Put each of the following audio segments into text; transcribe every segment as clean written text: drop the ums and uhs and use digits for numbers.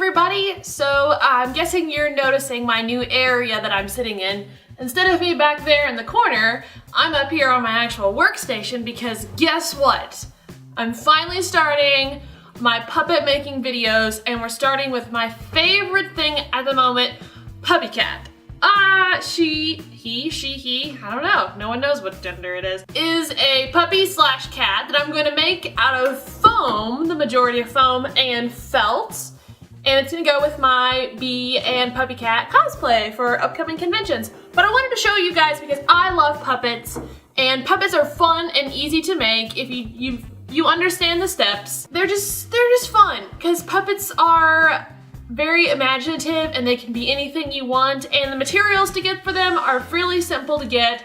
everybody. So I'm guessing you're noticing my new area that I'm sitting in. Instead of me back there in the corner, I'm up here on my actual workstation because guess what? I'm finally starting my puppet making videos, and we're starting with my favorite thing at the moment, Puppycat. He, I don't know, no one knows what gender it is a puppy slash cat that I'm going to make out of foam, the majority of foam, and felt. And it's going to go with my bee and Puppycat cosplay for upcoming conventions. But I wanted to show you guys because I love puppets, and puppets are fun and easy to make if you understand the steps. They're just fun because puppets are very imaginative and they can be anything you want, and the materials to get for them are really simple to get.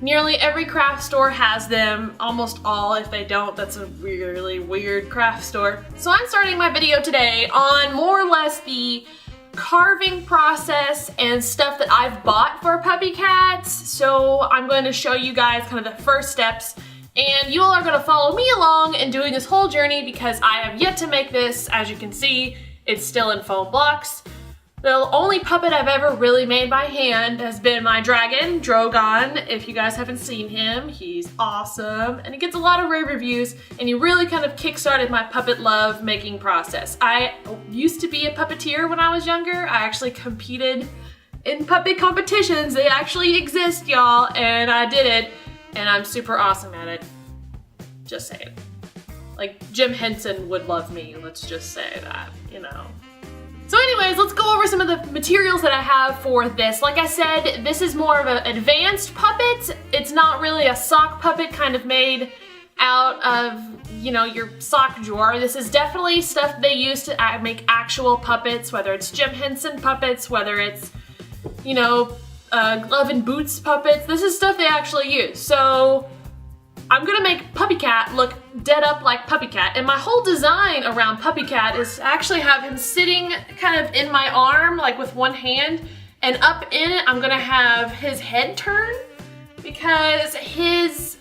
Nearly every craft store has them, almost all. If they don't, that's a really weird craft store. So I'm starting my video today on more or less the carving process and stuff that I've bought for Puppycats. So I'm going to show you guys kind of the first steps, and you all are going to follow me along in doing this whole journey because I have yet to make this. As you can see, it's still in foam blocks. The only puppet I've ever really made by hand has been my dragon, Drogon. If you guys haven't seen him, he's awesome. And he gets a lot of rave reviews, and he really kind of kickstarted my puppet love making process. I used to be a puppeteer when I was younger. I actually competed in puppet competitions. They actually exist, y'all, and I did it, and I'm super awesome at it. Just saying. Like, Jim Henson would love me, let's just say that, you know. So anyways, let's go over some of the materials that I have for this. Like I said, this is more of an advanced puppet. It's not really a sock puppet kind of made out of, you know, your sock drawer. This is definitely stuff they use to make actual puppets, whether it's Jim Henson puppets, whether it's, you know, glove and boots puppets. This is stuff they actually use. So I'm gonna make Puppycat look dead up like Puppycat, and my whole design around Puppycat is to actually have him sitting kind of in my arm, like with one hand, and up in it I'm gonna have his head turn because his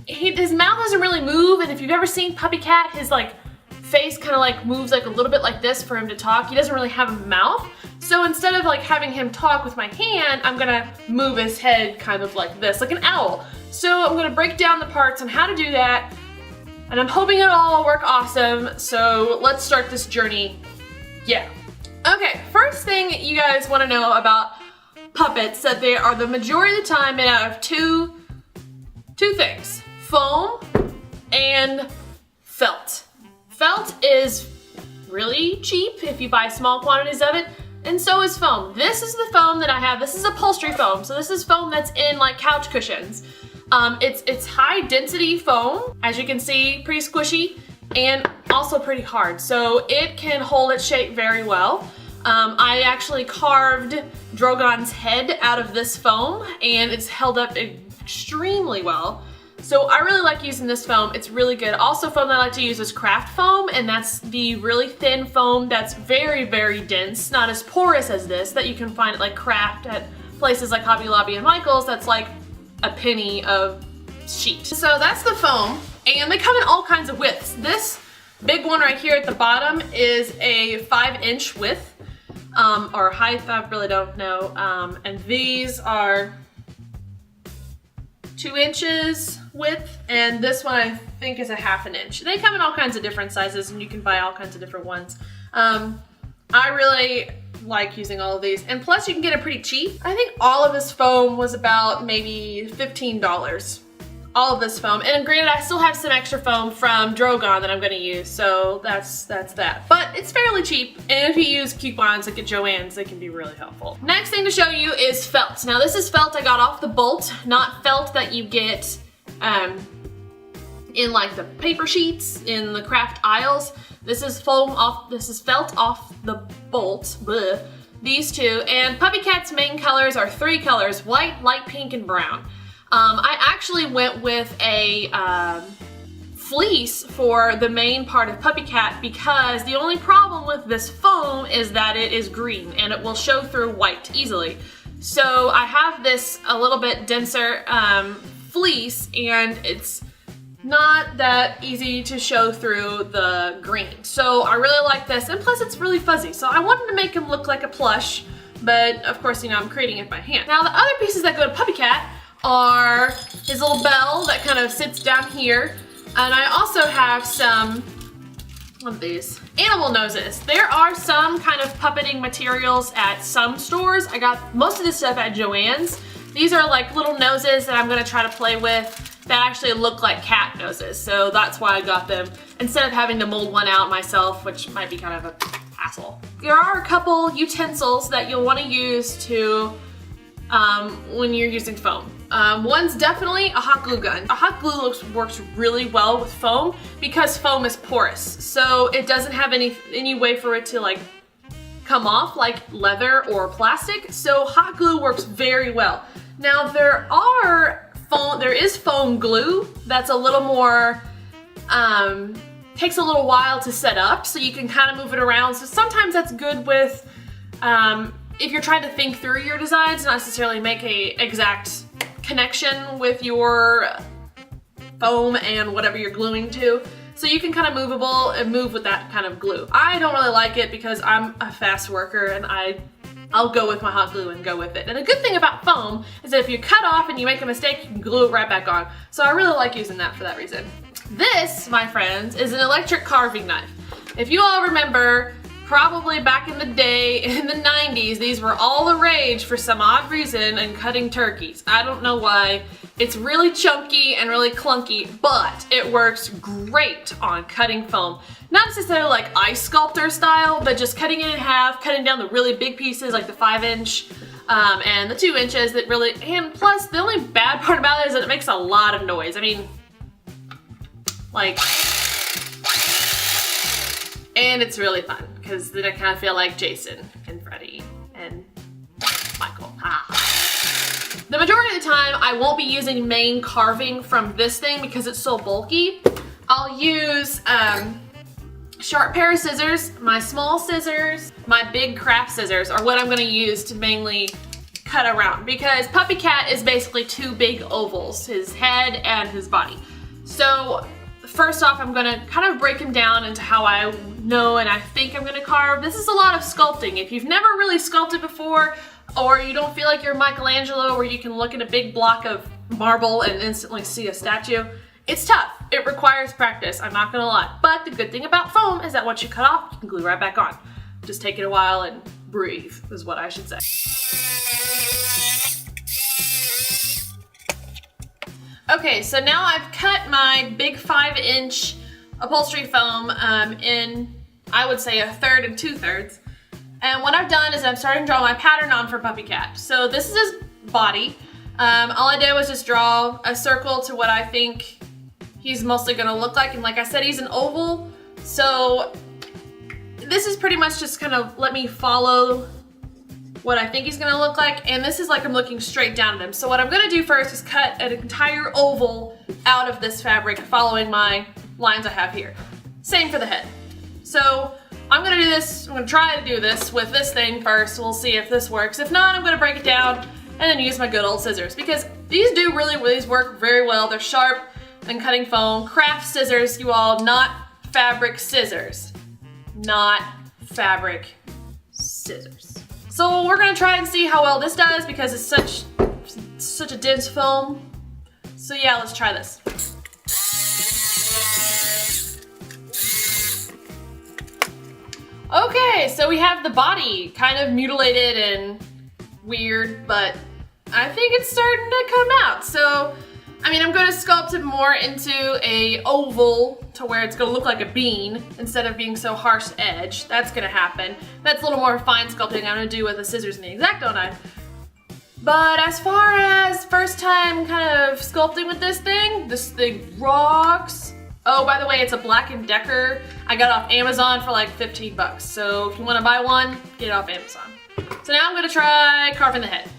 mouth doesn't really move, and if you've ever seen Puppycat, his like face kind of like moves like a little bit like this for him to talk. He doesn't really have a mouth. So instead of like having him talk with my hand, I'm gonna move his head kind of like this, like an owl. So I'm gonna break down the parts on how to do that, and I'm hoping it'll all work awesome. So let's start this journey. Yeah. Okay, first thing you guys wanna know about puppets, that they are the majority of the time made out of two things, foam and felt. Felt is really cheap if you buy small quantities of it, and so is foam. This is the foam that I have. This is upholstery foam, so this is foam that's in like couch cushions. It's high density foam, as you can see, pretty squishy, and also pretty hard, so it can hold its shape very well. I actually carved Drogon's head out of this foam, and it's held up extremely well. So I really like using this foam. It's really good. Also, foam that I like to use is craft foam, and that's the really thin foam that's very, very dense, not as porous as this, that you can find at like craft at places like Hobby Lobby and Michael's. That's like a penny of sheet. So that's the foam, and they come in all kinds of widths. This big one right here at the bottom is a 5-inch width, or height, I really don't know, and these are 2 inches width, and this one I think is a 1/2 inch. They come in all kinds of different sizes, and you can buy all kinds of different ones. I really like using all of these, and plus you can get it pretty cheap. I think all of this foam was about maybe $15. All of this foam, and granted I still have some extra foam from Drogon that I'm going to use, so that's that. But it's fairly cheap, and if you use coupons like at Joann's, they can be really helpful. Next thing to show you is felt. Now this is felt I got off the bolt, not felt that you get in like the paper sheets in the craft aisles. This is felt off the bolt. Bleh. These two, and Puppycat's main colors are 3 colors: white, light pink, and brown. I actually went with a fleece for the main part of Puppycat because the only problem with this foam is that it is green and it will show through white easily. So I have this a little bit denser fleece, and it's not that easy to show through the green. So I really like this, and plus it's really fuzzy. So I wanted to make him look like a plush, but of course, you know, I'm creating it by hand. Now the other pieces that go to Puppycat are his little bell that kind of sits down here. And I also have some of these animal noses. There are some kind of puppeting materials at some stores. I got most of this stuff at Joann's. These are like little noses that I'm gonna try to play with that actually look like cat noses. So that's why I got them instead of having to mold one out myself, which might be kind of a hassle. There are a couple utensils that you'll want to use to when you're using foam. One's definitely a hot glue gun. A hot glue works really well with foam because foam is porous, so it doesn't have any way for it to like come off like leather or plastic. So hot glue works very well. Now there is foam glue that's a little more takes a little while to set up, so you can kind of move it around. So sometimes that's good with if you're trying to think through your designs, not necessarily make a exact connection with your foam and whatever you're gluing to. So you can kind of move with that kind of glue. I don't really like it because I'm a fast worker and I'll go with my hot glue and go with it. And the good thing about foam is that if you cut off and you make a mistake, you can glue it right back on. So I really like using that for that reason. This, my friends, is an electric carving knife. If you all remember, probably back in the day, in the 90s, these were all the rage for some odd reason in cutting turkeys. I don't know why. It's really chunky and really clunky, but it works great on cutting foam. Not necessarily like ice sculptor style, but just cutting it in half, cutting down the really big pieces like the 5-inch and the 2 inches that really, and plus the only bad part about it is that it makes a lot of noise. I mean, like, and it's really fun because then I kind of feel like Jason and Freddy and Michael. The majority of the time I won't be using main carving from this thing because it's so bulky. I'll use sharp pair of scissors, my small scissors, my big craft scissors are what I'm going to use to mainly cut around because Puppycat is basically two big ovals, his head and his body. So first off, I'm going to kind of break him down into how I know and I think I'm going to carve. This is a lot of sculpting. If you've never really sculpted before, or you don't feel like you're Michelangelo where you can look at a big block of marble and instantly see a statue, it's tough. It requires practice, I'm not gonna lie. But the good thing about foam is that once you cut off, you can glue right back on. Just take it a while and breathe, is what I should say. Okay, so now I've cut my big 5-inch upholstery foam in, I would say, 1/3 and 2/3. And what I've done is I'm starting to draw my pattern on for Puppycat. So this is his body. All I did was just draw a circle to what I think he's mostly gonna look like. And like I said, he's an oval. So this is pretty much just kind of let me follow what I think he's gonna look like. And this is like I'm looking straight down at him. So what I'm gonna do first is cut an entire oval out of this fabric following my lines I have here. Same for the head. So I'm gonna do this, I'm gonna try to do this with this thing first. We'll see if this works. If not, I'm gonna break it down and then use my good old scissors because these work very well. They're sharp and cutting foam. Craft scissors, you all, not fabric scissors. Not fabric scissors. So we're gonna try and see how well this does because it's such a dense foam. So yeah, let's try this. Okay, so we have the body kind of mutilated and weird, but I think it's starting to come out. So, I mean, I'm going to sculpt it more into a oval to where it's going to look like a bean instead of being so harsh edge. That's going to happen. That's a little more fine sculpting I'm going to do with the scissors and the X-Acto knife. But as far as first time kind of sculpting with this thing rocks. Oh, by the way, it's a Black & Decker. I got it off Amazon for like 15 bucks. So if you want to buy one, get it off Amazon. So now I'm going to try carving the head.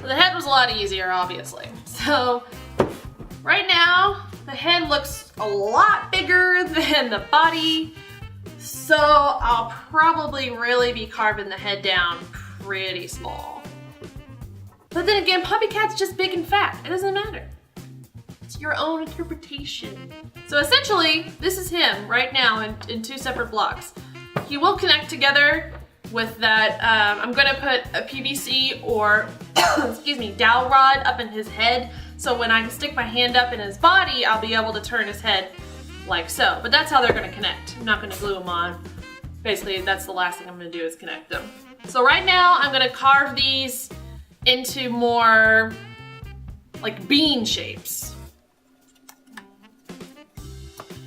The head was a lot easier, obviously. So right now, the head looks a lot bigger than the body. So I'll probably really be carving the head down pretty small. But then again, Puppycat's just big and fat. It doesn't matter. It's your own interpretation. So essentially, this is him right now in two separate blocks. He will connect together with that, I'm gonna put a PVC or, excuse me, dowel rod up in his head, so when I stick my hand up in his body, I'll be able to turn his head like so. But that's how they're gonna connect. I'm not gonna glue them on. Basically, that's the last thing I'm gonna do is connect them. So right now, I'm gonna carve these into more like bean shapes.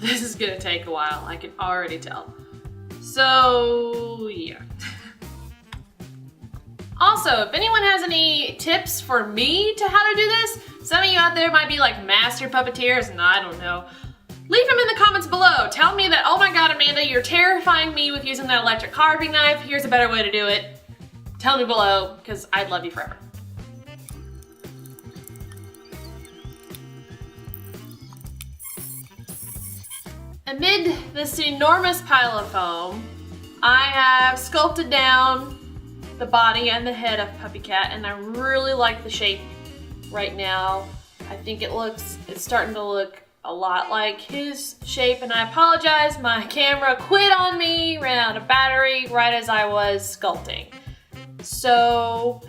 This is gonna take a while, I can already tell. So, yeah. Also, if anyone has any tips for me to how to do this, some of you out there might be like master puppeteers and I don't know. Leave them in the comments below. Tell me that, oh my God, Amanda, you're terrifying me with using that electric carving knife. Here's a better way to do it. Tell me below, because I'd love you forever. Amid this enormous pile of foam, I have sculpted down the body and the head of Puppycat, and I really like the shape right now. I think it's starting to look a lot like his shape, and I apologize, my camera quit on me, ran out of battery right as I was sculpting. So,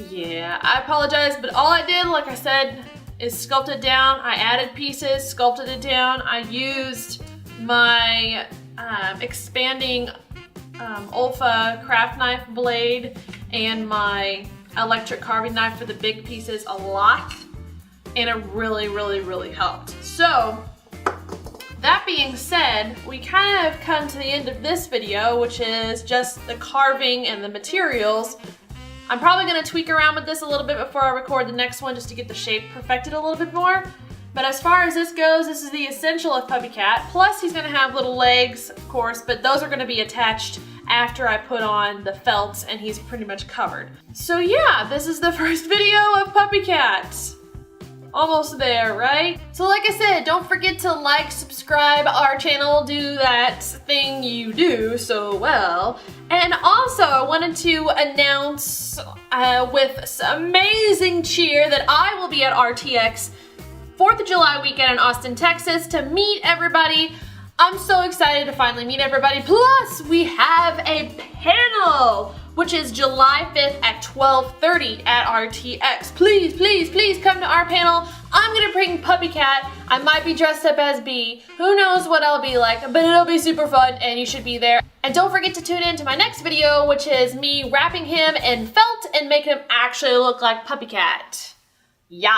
yeah, I apologize, but all I did, like I said, is sculpt it down. I added pieces, sculpted it down. I used my expanding Olfa craft knife blade and my electric carving knife for the big pieces a lot, and it really helped. So that being said, we kind of come to the end of this video, which is just the carving and the materials. I'm probably going to tweak around with this a little bit before I record the next one just to get the shape perfected a little bit more. But as far as this goes, this is the essential of Puppycat. Plus he's gonna have little legs, of course, but those are gonna be attached after I put on the felt and he's pretty much covered. So yeah, this is the first video of Puppycat. Almost there, right? So like I said, don't forget to like, subscribe our channel, do that thing you do so well. And also, I wanted to announce with some amazing cheer that I will be at RTX 4th of July weekend in Austin, Texas to meet everybody. I'm so excited to finally meet everybody. Plus, we have a panel, which is July 5th at 12:30 at RTX. Please come to our panel. I'm gonna bring Puppycat. I might be dressed up as Bee. Who knows what I'll be like, but it'll be super fun and you should be there. And don't forget to tune in to my next video, which is me wrapping him in felt and making him actually look like Puppycat. Yeah.